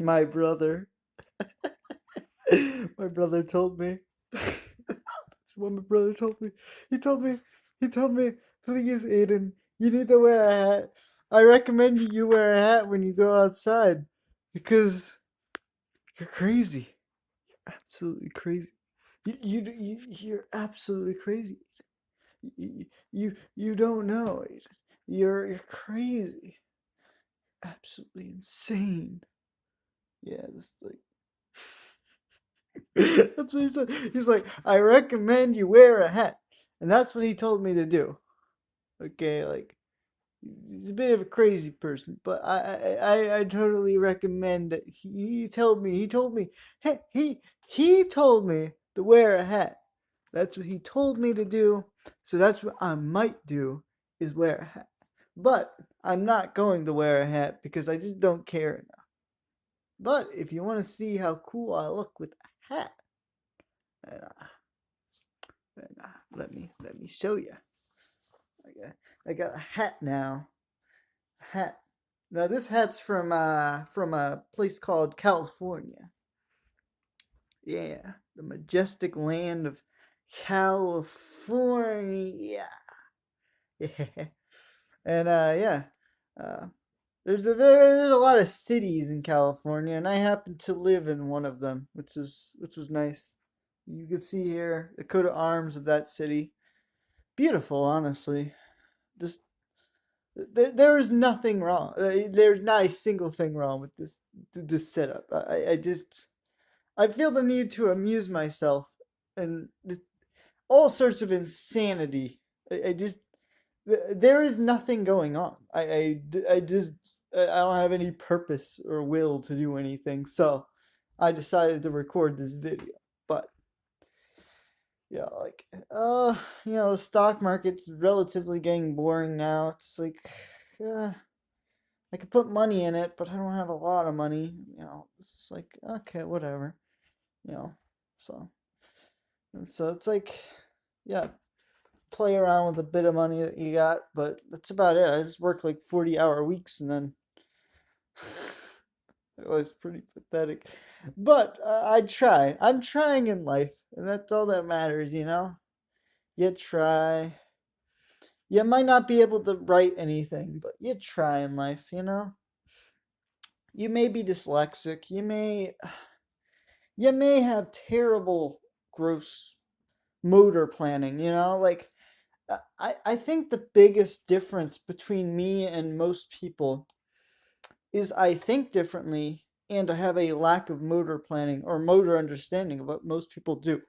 My brother. My brother told me. That's what my brother told me. He told me, he told me, please, Aiden, you need to wear a hat. I recommend you wear a hat when you go outside because you're crazy. Absolutely crazy. You're absolutely crazy. You don't know, Aiden. You're crazy. Absolutely insane. Yeah, this like that's what he said. He's like, I recommend you wear a hat. And that's what he told me to do. Okay, like he's a bit of a crazy person, but I totally recommend that hey, he told me to wear a hat. That's what he told me to do. So that's what I might do is wear a hat. But I'm not going to wear a hat because I just don't care enough. But if you want to see how cool I look with a hat, uh, let me show you. I got a hat now. A hat. Now this hat's from a place called California. Yeah, the majestic land of California. Yeah, and yeah, uh, there's a lot of cities in California, and I happen to live in one of them, which was nice. You can see here the coat of arms of that city. Beautiful, honestly. Just there is nothing wrong. There's not a single thing wrong with this setup. I just I feel the need to amuse myself and just all sorts of insanity. I just there is nothing going on. I just I don't have any purpose or will to do anything. So I decided to record this video. But yeah, like the stock market's relatively getting boring now. It's like uh, I could put money in it, but I don't have a lot of money. It's just like okay, whatever. You know, so and so it's like yeah, play around with a bit of money that you got, but that's about it. I just work like 40-hour weeks and then it was pretty pathetic. But I try. I'm trying in life, and that's all that matters, you know? You try. You might not be able to write anything, but you try in life, you know? You may be dyslexic. You may have terrible gross motor planning, you know? Like I think the biggest difference between me and most people is I think differently and I have a lack of motor planning or motor understanding of what most people do.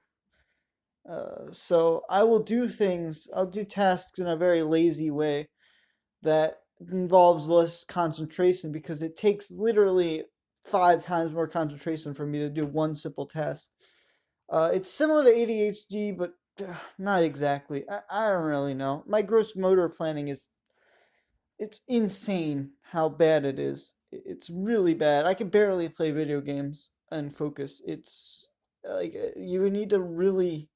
So I'll do tasks in a very lazy way that involves less concentration because it takes literally 5 times more concentration for me to do one simple task. It's similar to ADHD, but not exactly. I don't really know. My gross motor planning is it's insane how bad it is. It's really bad. I can barely play video games and focus. It's like you need to really.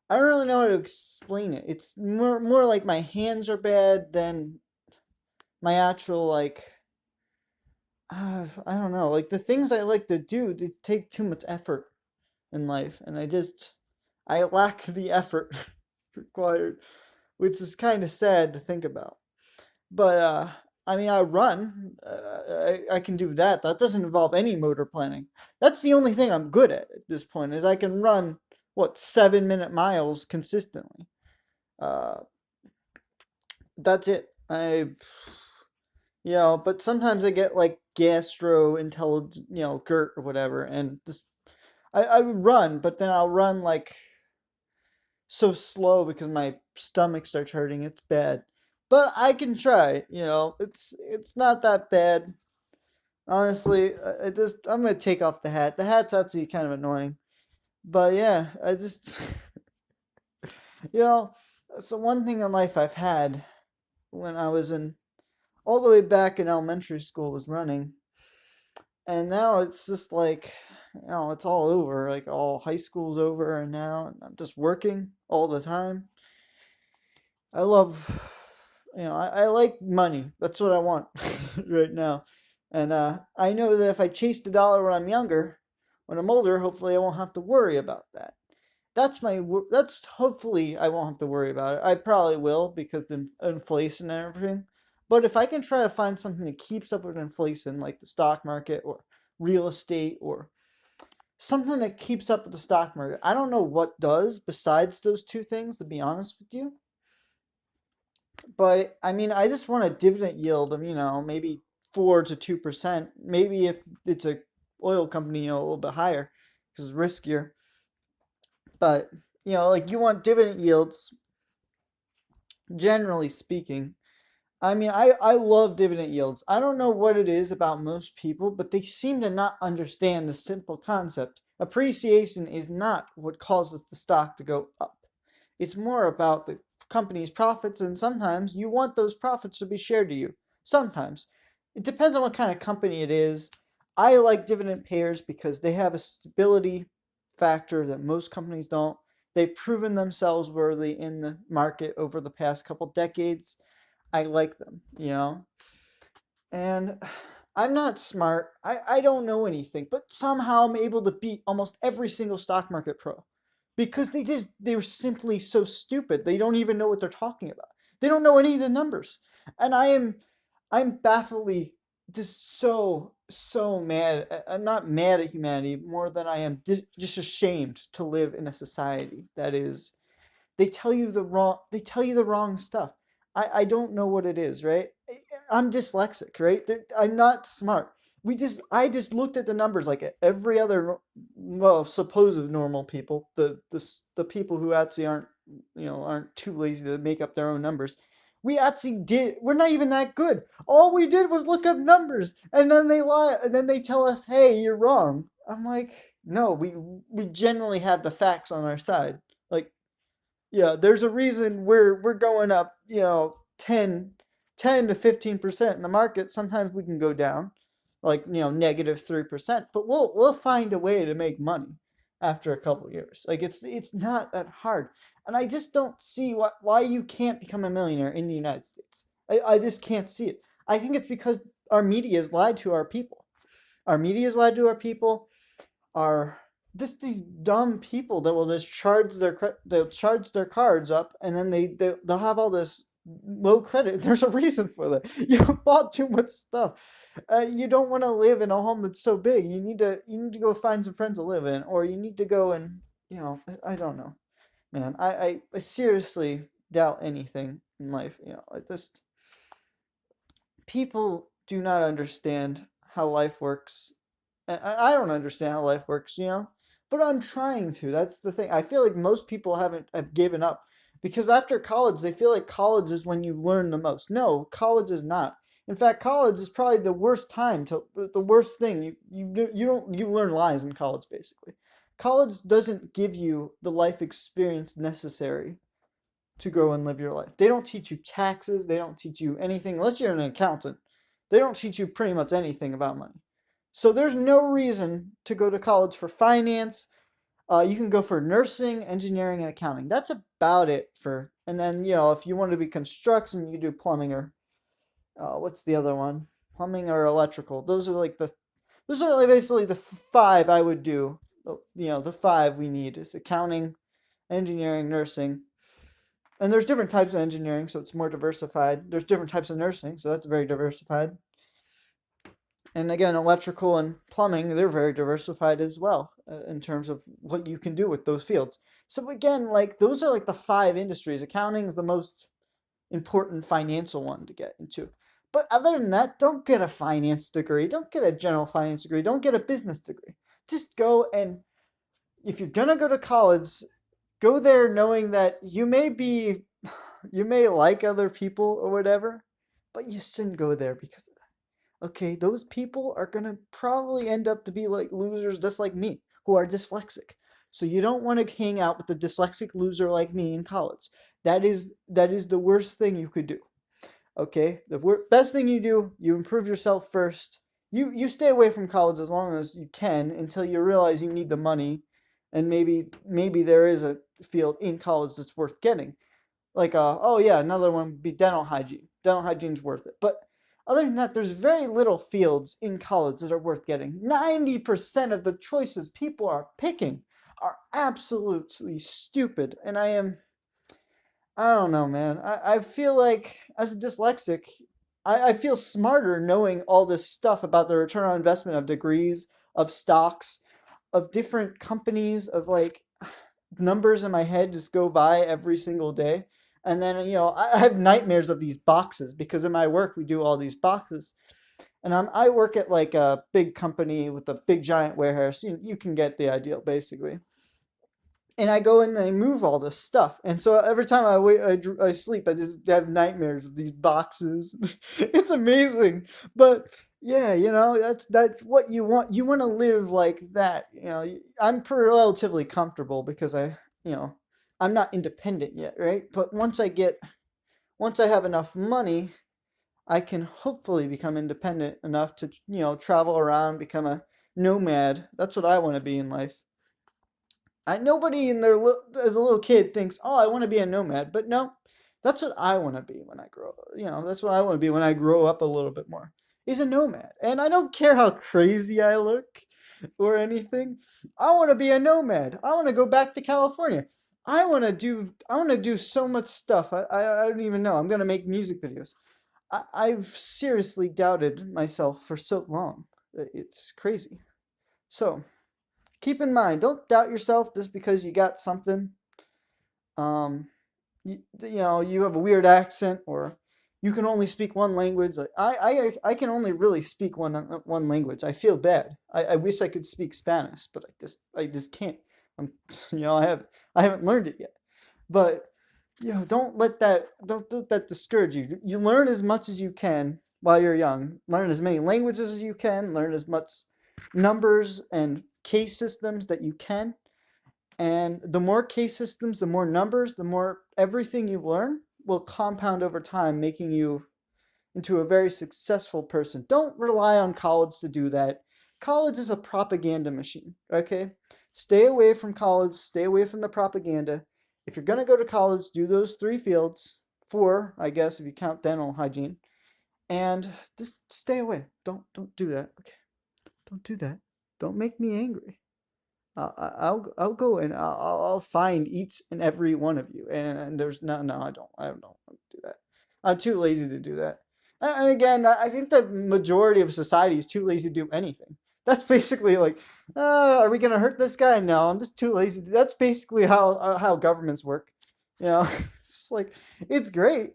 I don't really know how to explain it. It's more like my hands are bad than my actual like. I don't know. Like the things I like to do, they take too much effort in life, and I lack the effort required, which is kind of sad to think about. But I mean, I run. I can do that. That doesn't involve any motor planning. That's the only thing I'm good at this point. Is I can run 7-minute miles consistently. Uh, that's it. But sometimes I get like gastrointelligent, GERT or whatever, and just I would run, but then I'll run like so slow because my stomach starts hurting. It's bad, but I can try. It's not that bad. Honestly, I'm gonna take off the hat. The hat's actually kind of annoying, but yeah, I just you know. So one thing in life I've had when I was in all the way back in elementary school was running, and now it's just like it's all over. Like all high school's over, and now I'm just working all the time. I love, I like money. That's what I want right now. And I know that if I chase the dollar when I'm younger, when I'm older, hopefully I won't have to worry about that. That's hopefully I won't have to worry about it. I probably will because the inflation and everything. But if I can try to find something that keeps up with inflation, like the stock market or real estate or something that keeps up with the stock market, I don't know what does besides those two things, to be honest with you. But I mean, I just want a dividend yield of maybe 4 to 2%. Maybe if it's a oil company, a little bit higher because it's riskier. But like you want dividend yields, generally speaking. I mean, I love dividend yields. I don't know what it is about most people, but they seem to not understand the simple concept. Appreciation is not what causes the stock to go up. It's more about the company's profits, and sometimes you want those profits to be shared to you. Sometimes. It depends on what kind of company it is. I like dividend payers because they have a stability factor that most companies don't. They've proven themselves worthy in the market over the past couple decades. I like them. And I'm not smart. I don't know anything, but somehow I'm able to beat almost every single stock market pro because they were simply so stupid. They don't even know what they're talking about. They don't know any of the numbers. And I'm baffledly just so mad. I'm not mad at humanity more than I am just ashamed to live in a society that is they tell you the wrong stuff. I don't know what it is, right? I'm dyslexic, right? I'm not smart. I just looked at the numbers like every other well supposed normal people, the people who actually aren't too lazy to make up their own numbers. We're not even that good. All we did was look up numbers and then they lie and then they tell us, "Hey, you're wrong." I'm like, "No, we generally have the facts on our side." Like, yeah, there's a reason we're going up, 10 to 15% in the market. Sometimes we can go down, like, -3%, but we'll find a way to make money after a couple years. Like it's not that hard. And I just don't see why you can't become a millionaire in the United States. I just can't see it. I think it's because our media has lied to our people. Our media has lied to our people. Are just these dumb people that will just they'll charge their cards up and then they'll have all this low credit. There's a reason for that. You bought too much stuff. You don't want to live in a home that's so big. You need to go find some friends to live in, or you need to go and I don't know, man. I seriously doubt anything in life. I just people do not understand how life works. I don't understand how life works, but I'm trying to. That's the thing. I feel like most people have given up because after college they feel like college is when you learn the most. No, college is not. In fact, college is probably the worst time to the worst thing. You learn lies in college basically. College doesn't give you the life experience necessary to go and live your life. They don't teach you taxes, they don't teach you anything unless you're an accountant. They don't teach you pretty much anything about money. So there's no reason to go to college for finance. You can go for nursing, engineering, and accounting. That's about it for. And then if you want to be construction, you do plumbing or what's the other one? Plumbing or electrical. Those are like basically the five I would do. The five we need is accounting, engineering, nursing. And there's different types of engineering, so it's more diversified. There's different types of nursing, so that's very diversified. And again, electrical and plumbing, they're very diversified as well in terms of what you can do with those fields. So again, like those are like the five industries. Accounting is the most important financial one to get into. But other than that, don't get a finance degree. Don't get a general finance degree. Don't get a business degree. Just go and if you're going to go to college, go there knowing that you may like other people or whatever, but you shouldn't go there because okay, those people are gonna probably end up to be like losers just like me, who are dyslexic. So you don't want to hang out with a dyslexic loser like me in college. That is the worst thing you could do. Okay, the best thing you do, you improve yourself first. You stay away from college as long as you can until you realize you need the money, and maybe there is a field in college that's worth getting. Like oh yeah, another one would be dental hygiene. Dental hygiene's worth it, but Other than that, there's very little fields in college that are worth getting. 90% of the choices people are picking are absolutely stupid. And I don't know, man. I feel like, as a dyslexic, I feel smarter knowing all this stuff about the return on investment of degrees, of stocks, of different companies, of like numbers in my head just go by every single day. And then, I have nightmares of these boxes because in my work we do all these boxes. And I work at like a big company with a big giant warehouse. You can get the idea basically. And I go in and I move all this stuff. And so every time I sleep, I just have nightmares of these boxes. It's amazing. But yeah, that's what you want. You want to live like that. I'm relatively comfortable because I'm not independent yet, right? But once I have enough money, I can hopefully become independent enough to, travel around, become a nomad. That's what I want to be in life. Nobody as a little kid thinks, "Oh, I want to be a nomad," but no, that's what I want to be when I grow. That's what I want to be when I grow up a little bit more. Is a nomad, and I don't care how crazy I look or anything. I want to be a nomad. I want to go back to California. I want to do so much stuff. I don't even know. I'm gonna make music videos. I've seriously doubted myself for so long. It's crazy. So keep in mind, don't doubt yourself just because you got something. Um, you have a weird accent, or you can only speak one language. Like I can only really speak one language. I feel bad. I wish I could speak Spanish, but I just can't. I'm, I haven't learned it yet. But don't let that discourage you. You learn as much as you can while you're young. Learn as many languages as you can. Learn as much numbers and case systems that you can. And the more case systems, the more numbers, the more everything you learn will compound over time, making you into a very successful person. Don't rely on college to do that. College is a propaganda machine, okay? Stay away from college, stay away from the propaganda. If you're going to go to college, do those 3 fields, 4, I guess, if you count dental hygiene, and just stay away. Don't do that. Okay? Don't do that. Don't make me angry. I'll go and I'll find each and every one of you. And there's no, I don't want to do that. I'm too lazy to do that. And again, I think the majority of society is too lazy to do anything. That's basically like, are we gonna hurt this guy? No, I'm just too lazy. That's basically how governments work. It's just like it's great.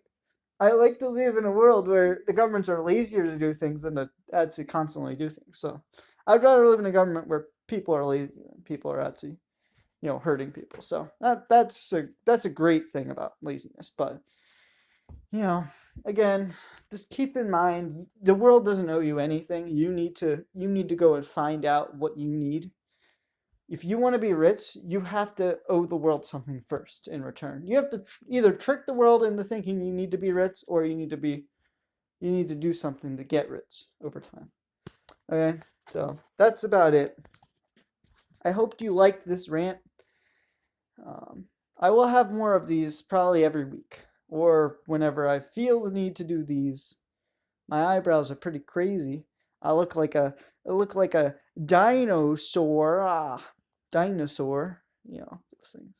I like to live in a world where the governments are lazier to do things than to constantly do things. So I'd rather live in a government where people are lazy and people are actually, hurting people. So that's a great thing about laziness. But you know, again, just keep in mind the world doesn't owe you anything. You need to go and find out what you need. If you want to be rich, you have to owe the world something first in return. You have to either trick the world into thinking you need to be rich, or you need to do something to get rich over time. Okay, so that's about it. I hope you liked this rant. I will have more of these probably every week, or whenever I feel the need to do these. My eyebrows are pretty crazy. I look like a dinosaur. Dinosaur. Those things.